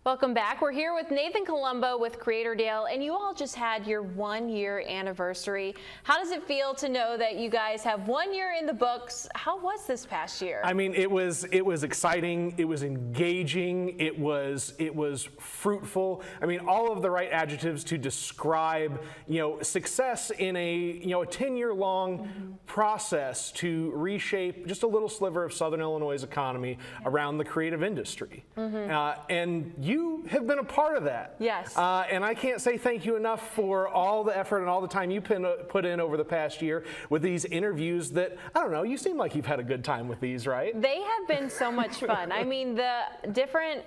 Welcome back. We're here with Nathan Colombo with Creatordale, and you all just had your 1-year anniversary. How does it feel to know that you guys have 1 year in the books? How was this past year? I mean, it was exciting. It was engaging. It was fruitful. I mean, all of the right adjectives to describe, success in a 10-year-long process to reshape just a little sliver of Southern Illinois' economy around the creative industry. And you have been a part of that. Yes. And I can't say thank you enough for all the effort and all the time you put in over the past year with these interviews that, I don't know, you seem like you've had a good time with these, right? They have been so much fun. I mean, the different,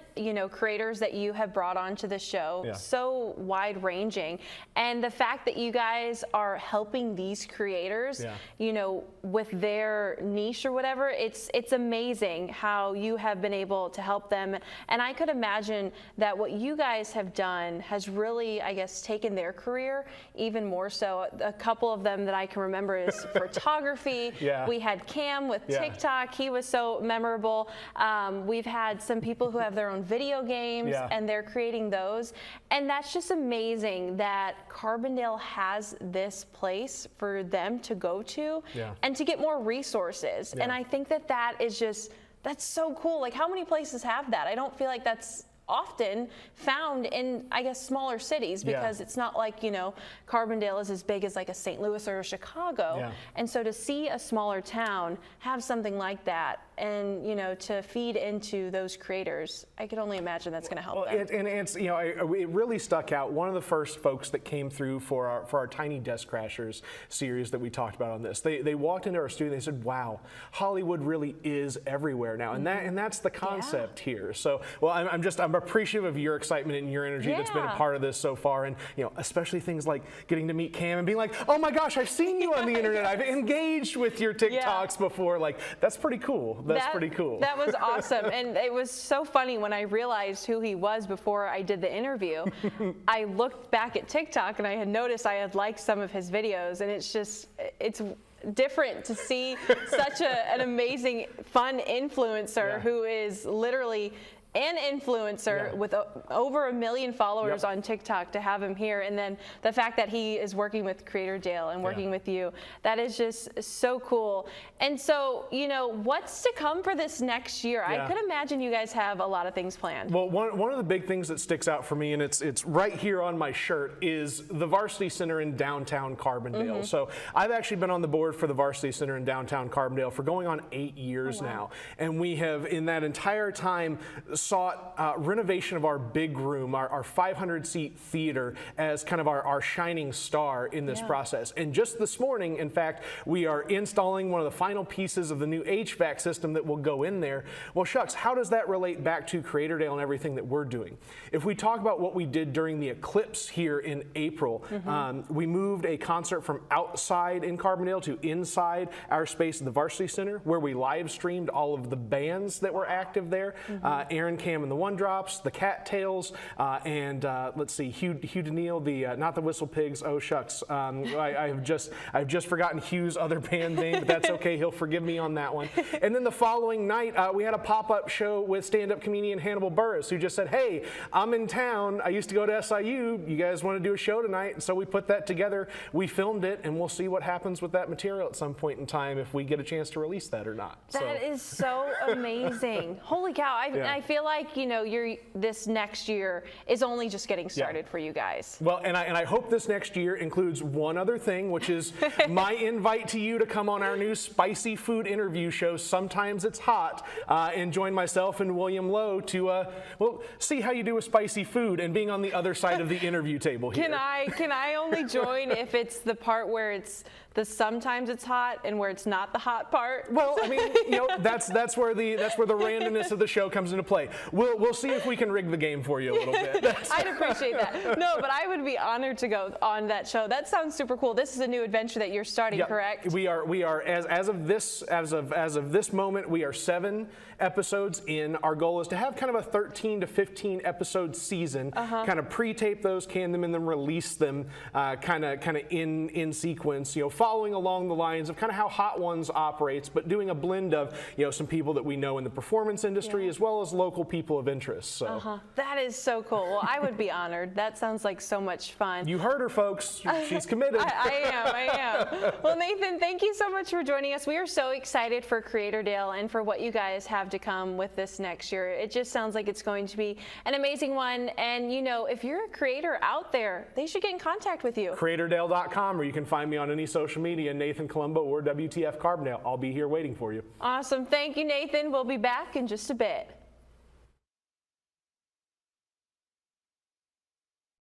creators that you have brought onto the show, so wide ranging. And the fact that you guys are helping these creators, with their niche or whatever, it's amazing how you have been able to help them. And I could imagine that what you guys have done has really, I guess, taken their career even more so. A couple of them that I can remember is photography. We had Cam with TikTok. He was so memorable. We've had some people who have their own video games and they're creating those. And that's just amazing that Carbondale has this place for them to go to and to get more resources. And I think that is just, that's so cool. Like, how many places have that? I don't feel like that's often found in, I guess, smaller cities, because it's not like, Carbondale is as big as like a St. Louis or a Chicago. And so to see a smaller town have something like that and, to feed into those creators, I could only imagine that's going to help them. It really stuck out. One of the first folks that came through for our Tiny Desk Crashers series that we talked about on this, they walked into our studio and they said, wow, Hollywood really is everywhere now. And that's the concept here. So, well, I'm appreciative of your excitement and your energy that's been a part of this so far, and especially things like getting to meet Cam and being like, oh my gosh, I've seen you on the internet, I've engaged with your TikToks before. Like, that's pretty cool. That's pretty cool. That was awesome. And it was so funny when I realized who he was before I did the interview. I looked back at TikTok and I had noticed I had liked some of his videos, and it's different to see such an amazing, fun influencer who is literally an influencer with over 1 million followers on TikTok, to have him here. And then the fact that he is working with Creatordale and working with you, that is just so cool. And so, what's to come for this next year? I could imagine you guys have a lot of things planned. Well, one of the big things that sticks out for me, and it's right here on my shirt, is the Varsity Center in downtown Carbondale. So I've actually been on the board for the Varsity Center in downtown Carbondale for going on 8 years now. And we have, in that entire time, sought renovation of our big room, our 500-seat theater, as kind of our shining star in this process. And just this morning, in fact, we are installing one of the final pieces of the new HVAC system that will go in there. Well, shucks, how does that relate back to Creatordale and everything that we're doing? If we talk about what we did during the eclipse here in April, we moved a concert from outside in Carbondale to inside our space at the Varsity Center, where we live streamed all of the bands that were active there. Aaron, Cam and the One Drops, the Cattails, and let's see, Hugh Daniil, not the Whistle Pigs. Oh shucks, I've just forgotten Hugh's other band name, but that's okay. He'll forgive me on that one. And then the following night, we had a pop-up show with stand-up comedian Hannibal Burris, who just said, "Hey, I'm in town. I used to go to SIU. You guys want to do a show tonight?" And so we put that together. We filmed it, and we'll see what happens with that material at some point in time, if we get a chance to release that or not. That is so amazing. Holy cow! I feel like this next year is only just getting started for you guys. Well, and I hope this next year includes one other thing, which is my invite to you to come on our new spicy food interview show, Sometimes It's Hot, and join myself and William Lowe to see how you do with spicy food, and being on the other side of the interview table here. Can I only join if it's the part where it's the sometimes it's hot and where it's not the hot part? Well, I mean, that's where the randomness of the show comes into play. We'll see if we can rig the game for you a little bit. I'd appreciate that. No, but I would be honored to go on that show. That sounds super cool. This is a new adventure that you're starting, correct? We are as of this moment, we are 7 episodes in. Our goal is to have kind of a 13 to 15 episode season, kind of pre-tape those, can them, and then release them kind of in sequence, following along the lines of kind of how Hot Ones operates, but doing a blend of some people that we know in the performance industry as well as local local people of interest. So That is so cool. Well, I would be honored. That sounds like so much fun. you heard her, folks. She's committed. I am. Well, Nathan, thank you so much for joining us. We are so excited for Creatordale and for what you guys have to come with this next year. It just sounds like it's going to be an amazing one. And you know, if you're a creator out there, they should get in contact with you. Creatordale.com, or you can find me on any social media, Nathan Colombo or WTF Carbondale. I'll be here waiting for you. Awesome. Thank you, Nathan. We'll be back in just a bit.